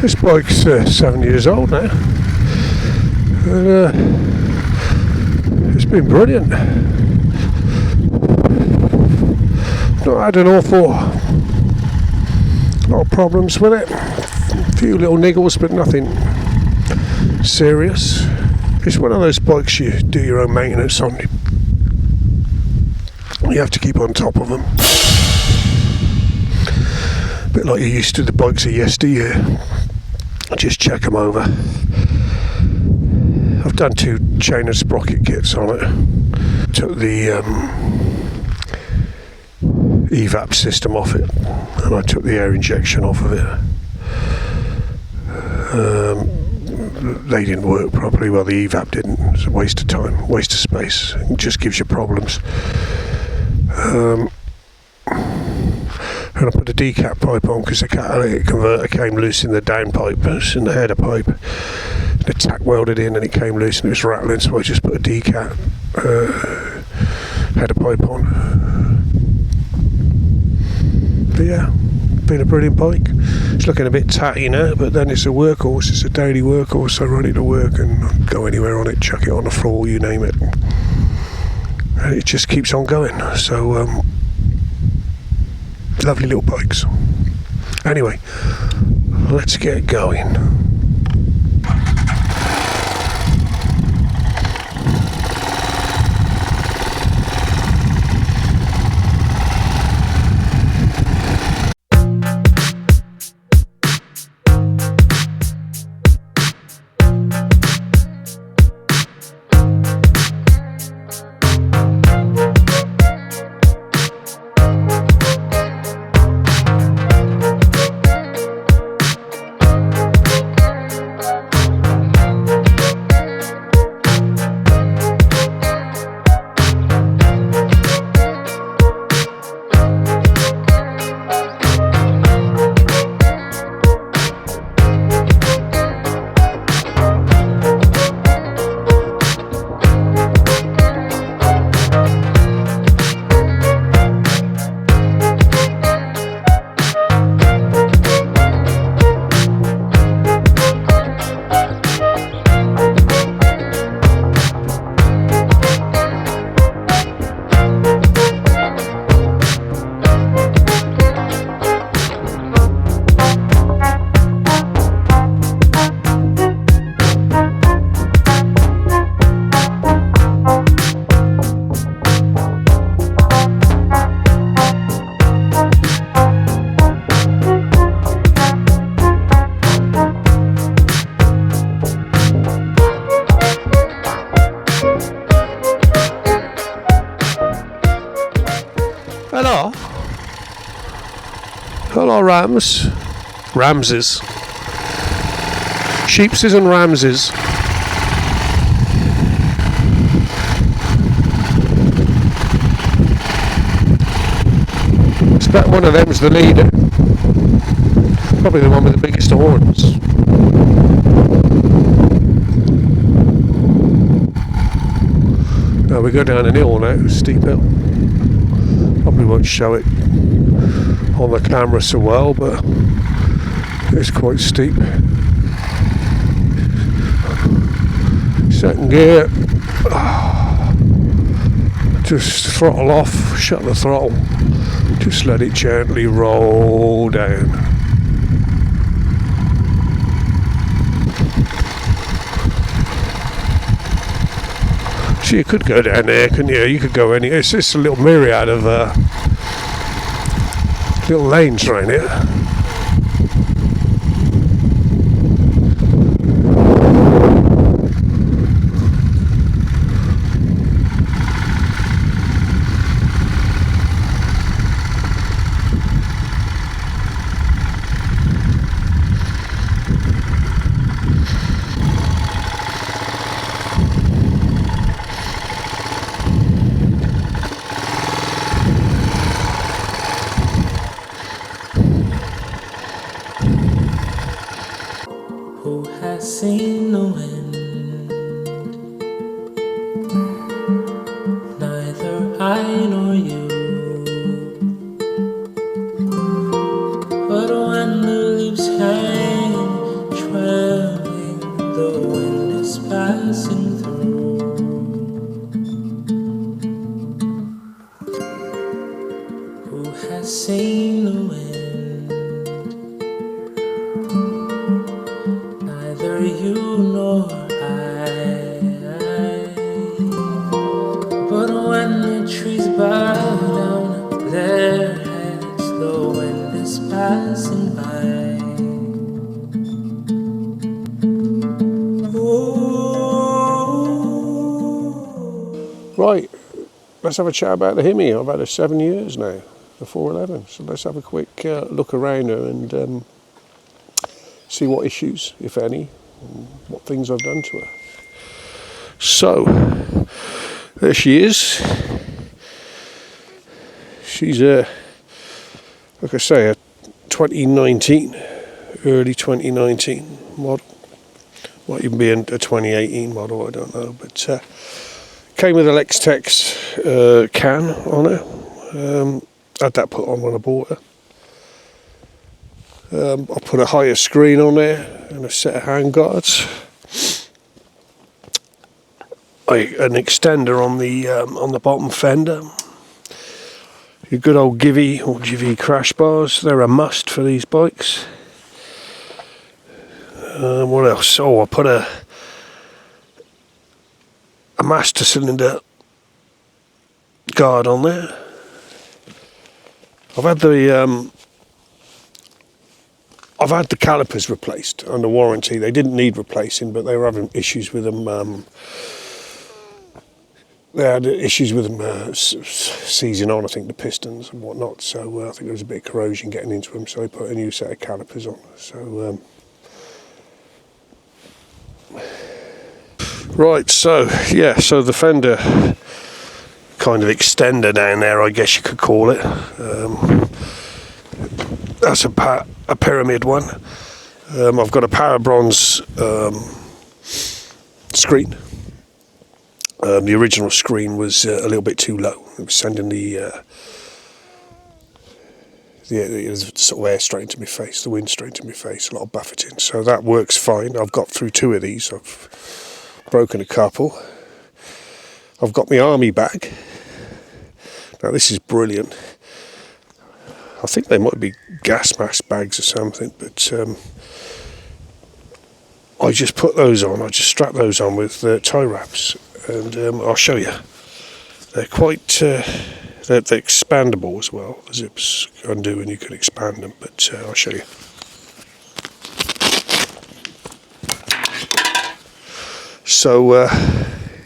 This bike's 7 years old now, and it's been brilliant. Not had an awful lot of problems with it. A few little niggles, but nothing serious. It's one of those bikes you do your own maintenance on. You have to keep on top of them. A bit like you used to the bikes of yesteryear. Just check them over. I've done 2 chain and sprocket kits on it. Took the evap system off it, and I took the air injection off of it. They didn't work properly. Well, the evap didn't. It's a waste of time, waste of space. It just gives you problems. And I put a decap pipe on because the catalytic converter came loose in the downpipe, in the header pipe. The tack welded in and it came loose and it was rattling, so I just put a decap header pipe on. But yeah, been a brilliant bike. It's looking a bit tatty now, but then it's a workhorse. It's a daily workhorse, so I run it to work and go anywhere on it, chuck it on the floor, you name it. And it just keeps on going. So lovely little bikes. Anyway, let's get going. Hello, Ramses. Sheepses and Ramses. I expect one of them's the leader. Probably the one with the biggest horns. Now we go down an hill now, steep hill. Probably won't show it on the camera so well, but it's quite steep. Second gear, just throttle off, shut the throttle, just let it gently roll down. So you could go down there, couldn't you? You could go anywhere. It's just a little myriad of little lanes around here. Seen the wind, neither I nor you. But when the Right, let's have a chat about the Himi. I've had her 7 years now, the 411. So let's have a quick look around her and see what issues, if any, and what things I've done to her. So, there she is. She's like I say, a 2019, early 2019 model. Might even be a 2018 model, I don't know. But came with a Lextex can on her. Had that put on when I bought her. I put a higher screen on there and a set of handguards. An extender on the bottom fender. Your good old Givy or Givy crash bars. They're a must for these bikes. What else? Oh, I put a master cylinder guard on there. I've had the calipers replaced under warranty. They didn't need replacing, but they were having issues with them. They had issues with them seizing on, I think, the pistons and whatnot. So I think there was a bit of corrosion getting into them. So I put a new set of calipers on. So right, so yeah, so the fender kind of extender down there, I guess you could call it. That's a pyramid one. I've got a power bronze screen. The original screen was a little bit too low. It was sending the sort of air straight into my face, the wind straight into my face, a lot of buffeting. So that works fine. I've got through 2 of these. I've broken a couple. I've got my army bag. Now this is brilliant. I think they might be gas mask bags or something, but I just put those on. I just strap those on with tie wraps, and I'll show you. They're quite they're expandable as well. The zips undo and you can expand them, but I'll show you. So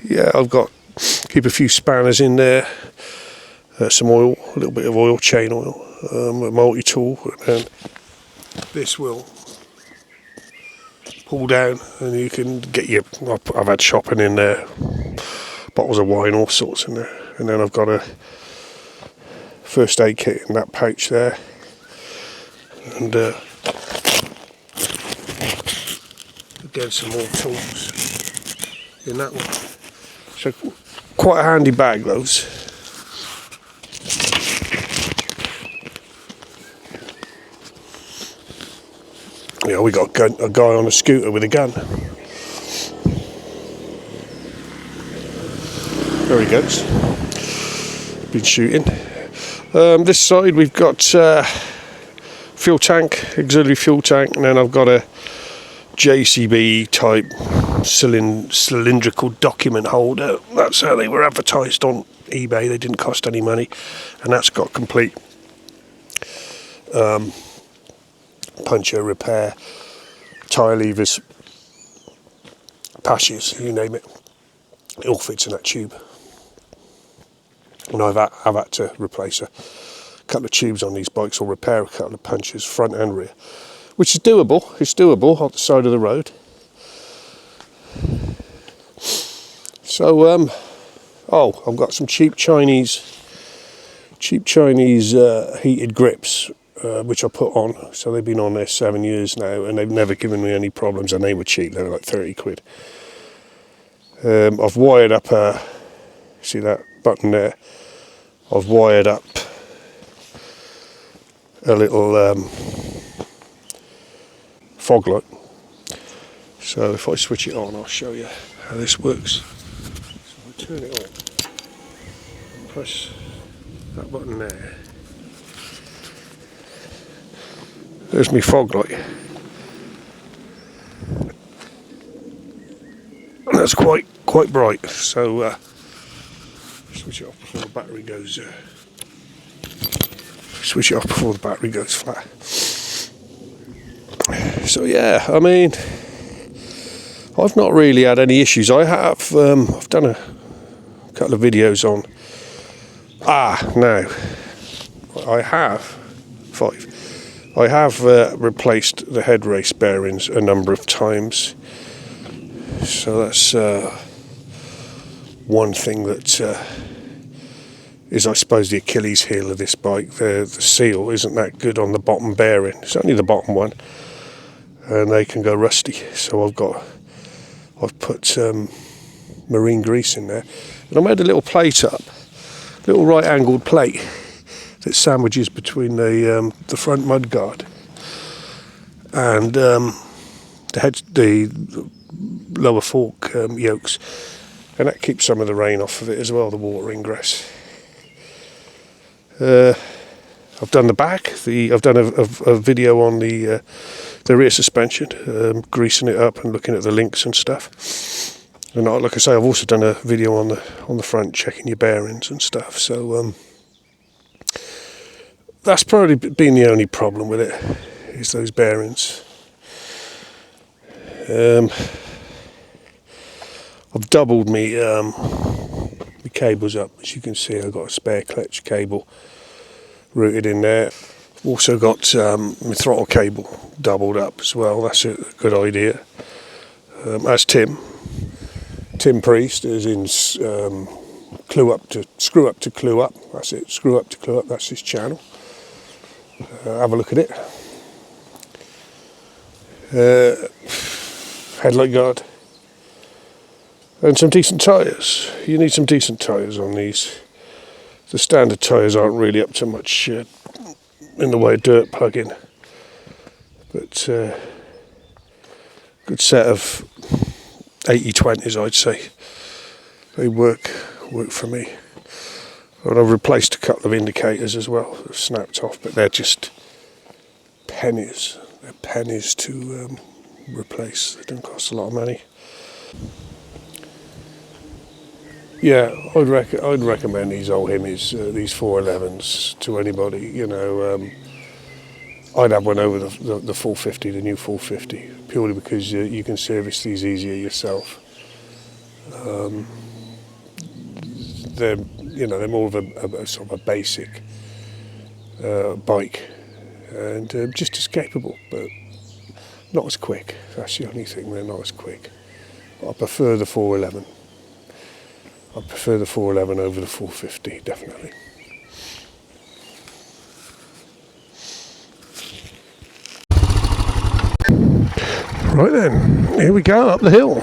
yeah, I've got keep a few spanners in there, some oil, a little bit of oil, chain oil, a multi-tool, and then this will pull down and you can get your, I've had shopping in there, bottles of wine, all sorts in there, and then I've got a first aid kit in that pouch there, and again some more tools in that one. So quite a handy bag, those. Yeah, we got a guy on a scooter with a gun. There he goes. Been shooting. This side we've got fuel tank, auxiliary fuel tank, and then I've got a JCB type cylindrical document holder. That's how they were advertised on eBay. They didn't cost any money, and that's got complete puncture, repair, tyre levers, patches, you name it. It all fits in that tube. And I've had to replace a couple of tubes on these bikes, or repair a couple of punches, front and rear, which is doable. It's doable on the side of the road. So, I've got some cheap Chinese heated grips, which I put on. So they've been on there 7 years now, and they've never given me any problems, and they were cheap. They were like 30 quid. I've wired up see that button there? I've wired up a little fog light. So if I switch it on, I'll show you how this works. So I turn it on and press that button there. There's my fog light. And that's quite bright, so switch it off before the battery goes flat. So yeah, I mean, I've not really had any issues. I've done a couple of videos on. No, I have 5. I have replaced the head race bearings a number of times, so that's one thing that is, I suppose, the Achilles heel of this bike. The seal isn't that good on the bottom bearing. It's only the bottom one, and they can go rusty. So I've put marine grease in there, and I made a little plate up, little right-angled plate that sandwiches between the front mudguard and the lower fork yokes, and that keeps some of the rain off of it as well, the water ingress. I've done the back. I've done a video on the rear suspension, greasing it up and looking at the links and stuff. And like I say, I've also done a video on the front, checking your bearings and stuff. So that's probably been the only problem with it, is those bearings. I've doubled me cables up. As you can see, I've got a spare clutch cable routed in there. Also got my throttle cable doubled up as well. That's a good idea. As Tim Priest is in screw up to clue up. That's it. Screw up to clue up. That's his channel. Have a look at it. Headlight guard. And some decent tyres. You need some decent tyres on these. The standard tyres aren't really up to much in the way of dirt plug-in. But good set of 80/20s, I'd say. They work for me. And I've replaced a couple of indicators as well. They've snapped off, but they're just pennies. They're pennies to replace. They don't cost a lot of money. Yeah, I'd recommend these old Hemis, these 411s, to anybody. You know, I'd have one over the 450, the new 450, purely because you can service these easier yourself. They're more of a sort of a basic bike, and just as capable, but not as quick. That's the only thing. They're not as quick. I prefer the 411. I prefer the 411 over the 450, definitely. Right then, here we go, up the hill.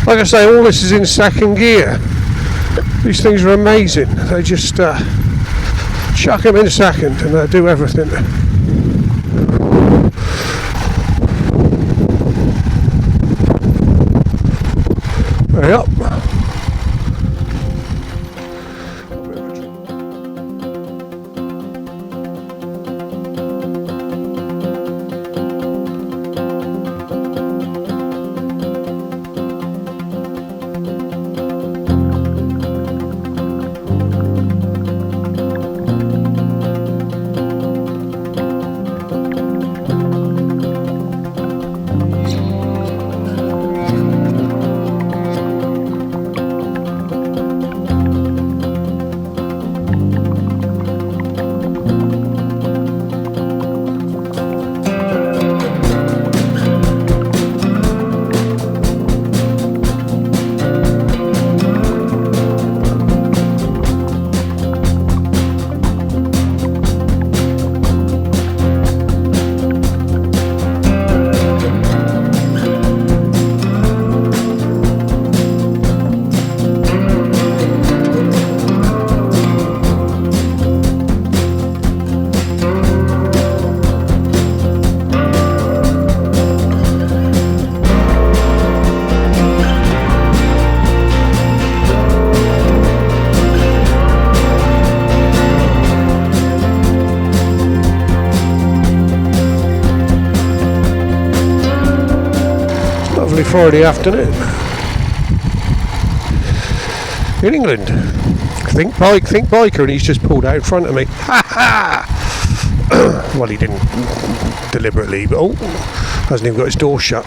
Like I say, all this is in second gear. These things are amazing. They just chuck them in second and they do everything. Hurry up. Friday afternoon in England. think biker, and he's just pulled out in front of me. Ha ha! Well, he didn't deliberately, but hasn't even got his door shut.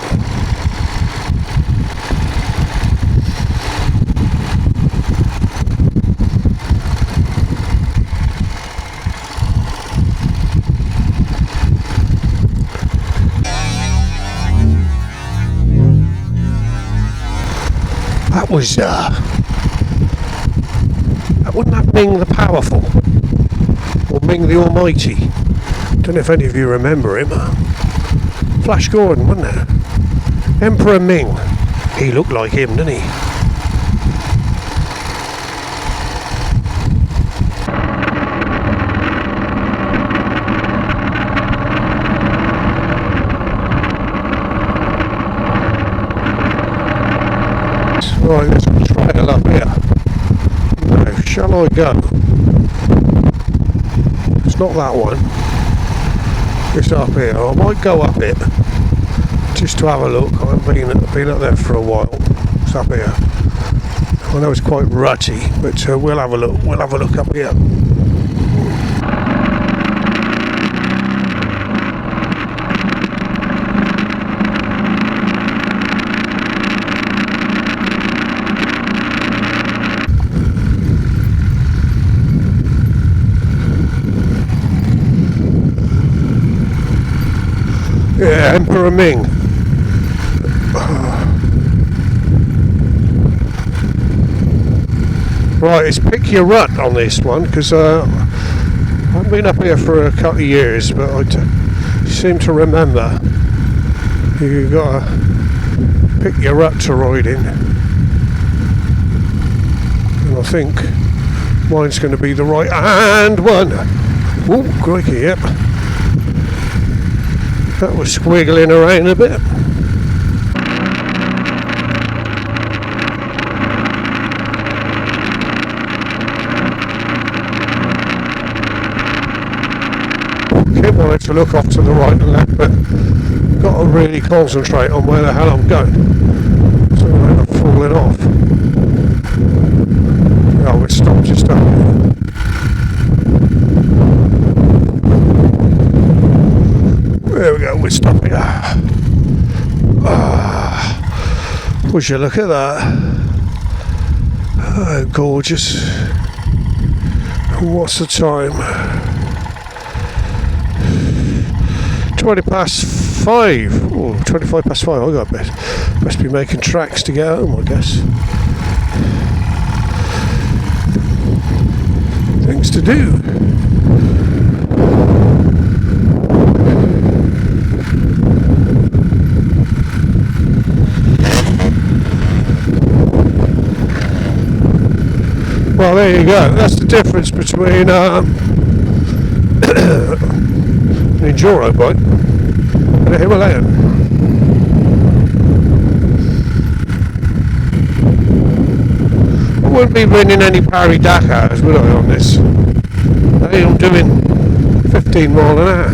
That was wouldn't that Ming the Powerful or Ming the Almighty? Don't know if any of you remember him. Flash Gordon, wasn't it? Emperor Ming. He looked like him, didn't he? Right, there's a trail up here. Now, shall I go? It's not that one. It's up here. I might go up it just to have a look. I haven't been up there for a while. It's up here. I know it's quite rutty, but we'll have a look. We'll have a look up here. Yeah, Emperor Ming. Right, it's pick your rut on this one, because I haven't been up here for a couple of years, but I seem to remember you've got to pick your rut to ride in. And I think mine's going to be the right hand one. Oh, crikey, yep. That was squiggling around a bit. Keep wanting to look off to the right and left, but got to really concentrate on where the hell I'm going, so I'm not falling off. Oh, it stopped just up here. There we go, we're stopping. Would you look at that? Oh, gorgeous. What's the time? 20 past 5. Oh, 25 past 5. I got best be making tracks to get home, I guess. Things to do. Well, there you go. That's the difference between an enduro bike and a Himalayan. I wouldn't be running any Parry Dakars, would I, on this? Hey, I'm doing 15 mile an hour.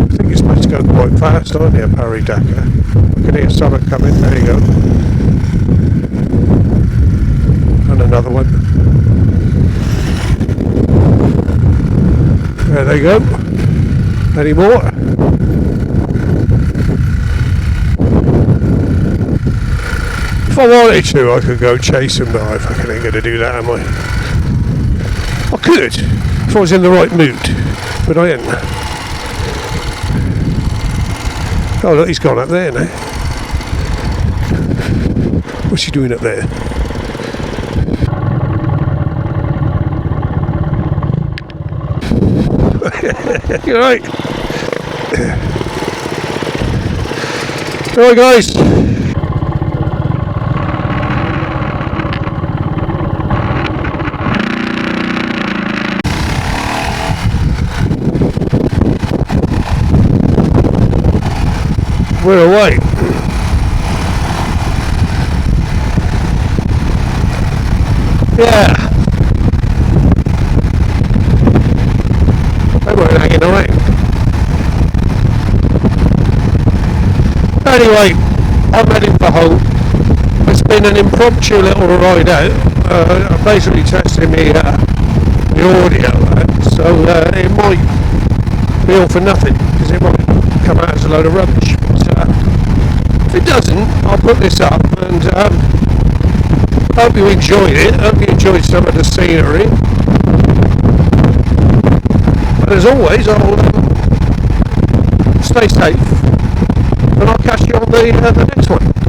I think you're supposed to go quite fast, aren't you, Parry Dakar? I can hear something coming. There you go. And another one. There they go. Any more? If I wanted to, I could go chase them, but I fucking ain't going to do that, am I? I could, if I was in the right mood, but I ain't. Oh look, he's gone up there now. What's he doing up there? You're right. Alright guys. We're away. Yeah. They weren't hanging around. Anyway, I'm heading for home. It's been an impromptu little ride out. I'm basically testing the audio out, so it might be all for nothing, because it might come out as a load of rubbish. But if it doesn't, I'll put this up, and hope you enjoyed it. Hope you enjoyed some of the scenery. And as always, I'll stay safe, and I'll catch you on the next one.